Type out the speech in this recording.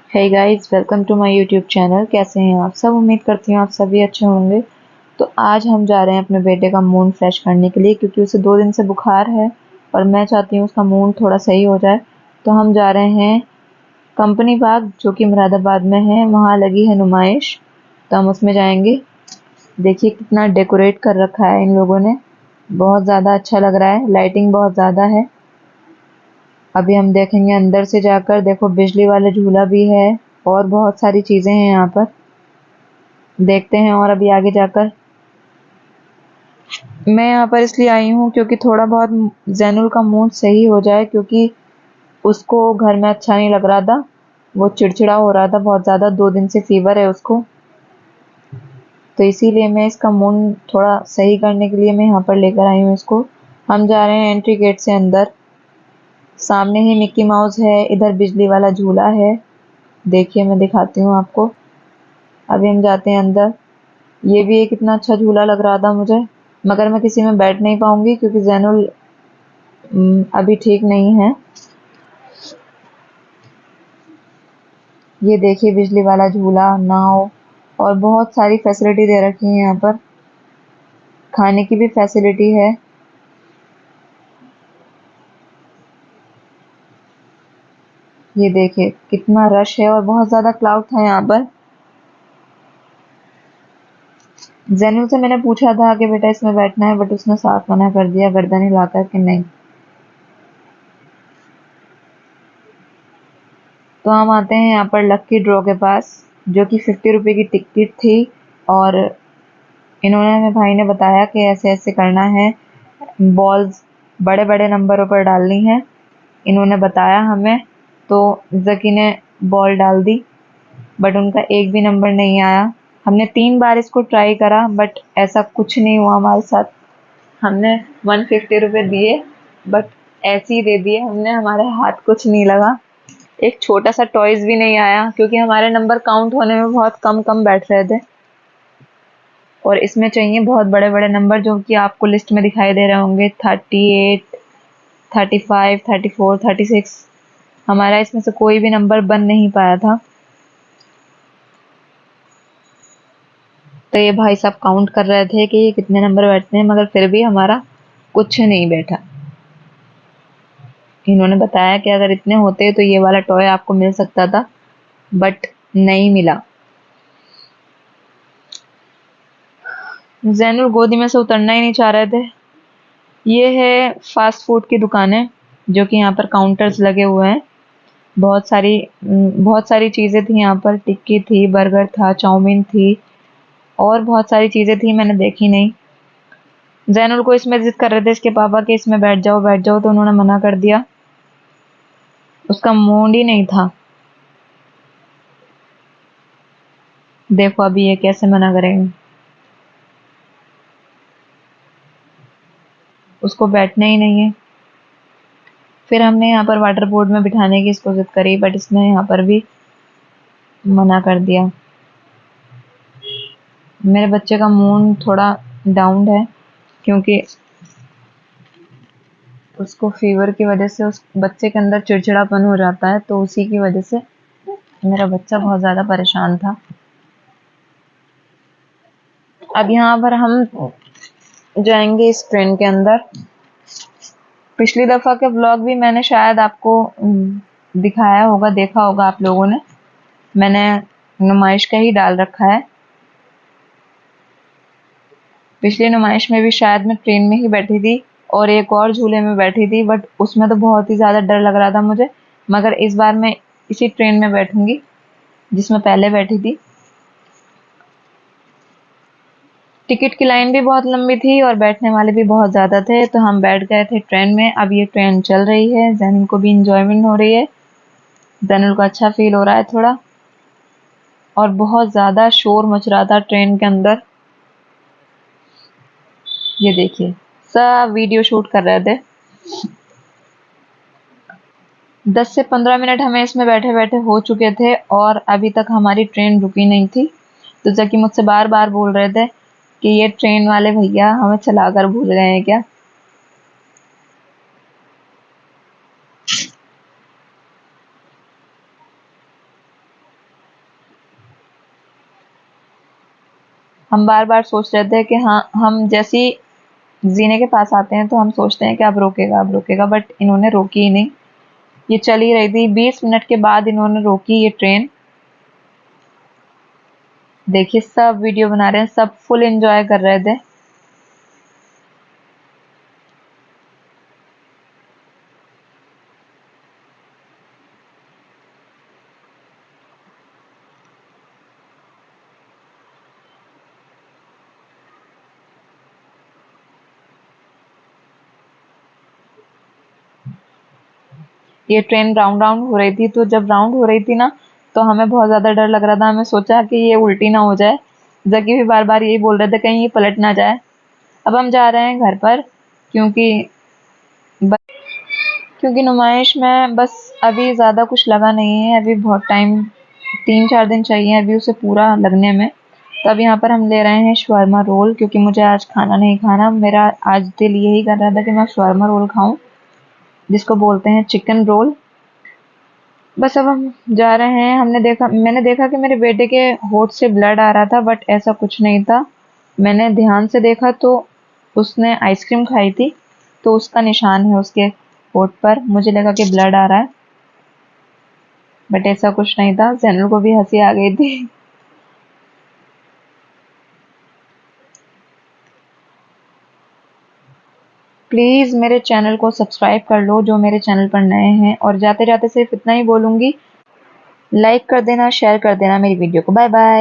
Hey guys, welcome to my YouTube channel. कैसे हैं आप सब? उम्मीद करती हूँ आप सभी अच्छे होंगे। तो आज हम जा रहे हैं अपने बेटे का मूड फ्रेश करने के लिए, क्योंकि उसे 2 दिन से बुखार है और मैं चाहती हूँ उसका मूड थोड़ा सही हो जाए। तो हम जा रहे हैं कंपनी बाग, जो कि मुरादाबाद में है। वहाँ लगी है नुमाइश, तो हम उसमें जाएंगे। देखिए कितना डेकोरेट कर रखा है इन लोगों ने, बहुत ज़्यादा अच्छा लग रहा है। लाइटिंग बहुत ज़्यादा है। अभी हम देखेंगे अंदर से जाकर। देखो बिजली वाला झूला भी है और बहुत सारी चीजें हैं यहाँ पर। देखते हैं और अभी आगे जाकर। मैं यहाँ पर इसलिए आई हूँ क्योंकि थोड़ा बहुत जैनुल का मूड सही हो जाए, क्योंकि उसको घर में अच्छा नहीं लग रहा था। वो चिड़चिड़ा हो रहा था बहुत ज़्यादा। 2 दिन से फीवर है उसको, तो इसीलिए मैं इसका मूड थोड़ा सही करने के लिए मैं यहाँ पर लेकर आई हूँ इसको। हम जा रहे हैं एंट्री गेट से अंदर। सामने ही मिक्की माउस है, इधर बिजली वाला झूला है। देखिए मैं दिखाती हूँ आपको। अभी हम जाते हैं अंदर। ये भी एक इतना अच्छा झूला लग रहा था मुझे, मगर मैं किसी में बैठ नहीं पाऊंगी क्योंकि जैनुल अभी ठीक नहीं है। ये देखिए बिजली वाला झूला, नाव और बहुत सारी फैसिलिटी दे रखी है यहाँ पर। खाने की भी फैसिलिटी है। ये देखिए कितना रश है और बहुत ज्यादा क्राउड था यहाँ पर। जैनुल से मैंने पूछा था कि बेटा इसमें बैठना है, बट उसने साफ मना कर दिया, गर्दन हिलाकर कि नहीं। तो हम आते हैं यहाँ पर लक्की ड्रॉ के पास, जो कि 50 रुपए की टिकट थी। और इन्होंने हमें भाई ने बताया कि ऐसे ऐसे करना है, बॉल्स बड़े बड़े नंबरों पर डालनी है। इन्होंने बताया हमें। तो जकी ने बॉल डाल दी, बट उनका एक भी नंबर नहीं आया। हमने 3 बार इसको ट्राई करा, बट ऐसा कुछ नहीं हुआ हमारे साथ। हमने 150 रुपए दिए, बट ऐसे ही दे दिए हमने, हमारे हाथ कुछ नहीं लगा। एक छोटा सा टॉयज भी नहीं आया, क्योंकि हमारे नंबर काउंट होने में बहुत कम कम बैठ रहे थे। और इसमें चाहिए बहुत बड़े बड़े नंबर, जो कि आपको लिस्ट में दिखाई दे रहे होंगे। 38, 35, 34, 36। हमारा इसमें से कोई भी नंबर बन नहीं पाया था। तो ये भाई साहब काउंट कर रहे थे कि ये कितने नंबर बैठते हैं, मगर फिर भी हमारा कुछ नहीं बैठा। इन्होंने बताया कि अगर इतने होते तो ये वाला टॉय आपको मिल सकता था, बट नहीं मिला। जैनुल गोदी में से उतरना ही नहीं चाह रहे थे। ये है फास्ट फूड की दुकानें, जो कि यहाँ पर काउंटर्स लगे हुए हैं। बहुत सारी चीज़ें थी यहाँ पर। टिक्की थी, बर्गर था, चाउमीन थी और बहुत सारी चीज़ें थी, मैंने देखी नहीं। जैनुल को इसमें जिद कर रहे थे इसके पापा कि इसमें बैठ जाओ बैठ जाओ, तो उन्होंने मना कर दिया। उसका मूड ही नहीं था। देखो अभी ये कैसे मना करेंगे। उसको बैठना ही नहीं है। फिर हमने यहाँ पर वाटर बोर्ड में बिठाने की इसको जिद करी, बट इसने यहाँ पर भी मना कर दिया। मेरे बच्चे का मूड थोड़ा डाउन है, क्योंकि उसको फीवर की वजह से उस बच्चे के अंदर चिड़चिड़ापन हो जाता है, तो उसी की वजह से मेरा बच्चा बहुत ज़्यादा परेशान था। अब यहाँ पर हम जाएंगे इस ट्रेन के अंदर। पिछली दफ़ा के व्लॉग भी मैंने शायद आपको दिखाया होगा, देखा होगा आप लोगों ने। मैंने नुमाइश का ही डाल रखा है। पिछली नुमाइश में भी शायद मैं ट्रेन में ही बैठी थी और एक और झूले में बैठी थी, बट उसमें तो बहुत ही ज़्यादा डर लग रहा था मुझे। मगर इस बार मैं इसी ट्रेन में बैठूंगी जिसमें पहले बैठी थी। टिकट की लाइन भी बहुत लंबी थी और बैठने वाले भी बहुत ज़्यादा थे, तो हम बैठ गए थे ट्रेन में। अब ये ट्रेन चल रही है, जैनुल को भी इंजॉयमेंट हो रही है। जैनुल को अच्छा फील हो रहा है थोड़ा। और बहुत ज़्यादा शोर मच रहा था ट्रेन के अंदर। ये देखिए सब वीडियो शूट कर रहे थे। 10 से 15 मिनट हमें इसमें बैठे बैठे हो चुके थे और अभी तक हमारी ट्रेन रुकी नहीं थी। तो जबकि मुझसे बार बार बोल रहे थे कि ये ट्रेन वाले भैया हमें चलाकर भूल गए हैं क्या। हम बार बार सोच रहे थे कि हाँ, हम जैसी जीने के पास आते हैं तो हम सोचते हैं कि अब रोकेगा, बट इन्होंने रोकी ही नहीं। ये चल ही रही थी। 20 मिनट के बाद इन्होंने रोकी ये ट्रेन। देखिए, सब वीडियो बना रहे हैं, सब फुल एंजॉय कर रहे थे। ये ट्रेन राउंड राउंड हो रही थी, तो जब राउंड हो रही थी ना, तो हमें बहुत ज्यादा डर लग रहा था। हमें सोचा कि ये उल्टी ना हो जाए। जबकि भी बार बार यही बोल रहे थे कहीं ये पलट ना जाए। अब हम जा रहे हैं घर पर, क्योंकि क्योंकि नुमाइश में बस अभी ज़्यादा कुछ लगा नहीं है। अभी बहुत टाइम, 3-4 दिन चाहिए अभी उसे पूरा लगने में। तो अब यहाँ पर हम ले रहे हैं शवारमा रोल, क्योंकि मुझे आज खाना नहीं खाना। मेरा आज दिल यही कर रहा था कि मैं शवारमा रोल खाऊं, जिसको बोलते हैं चिकन रोल। बस अब हम जा रहे हैं। मैंने देखा कि मेरे बेटे के होठ से ब्लड आ रहा था, बट ऐसा कुछ नहीं था। मैंने ध्यान से देखा तो उसने आइसक्रीम खाई थी, तो उसका निशान है उसके होठ पर। मुझे लगा कि ब्लड आ रहा है, बट ऐसा कुछ नहीं था। जैनल को भी हंसी आ गई थी। प्लीज मेरे चैनल को सब्सक्राइब कर लो जो मेरे चैनल पर नए हैं। और जाते जाते सिर्फ इतना ही बोलूंगी, लाइक कर देना, शेयर कर देना मेरी वीडियो को। Bye bye.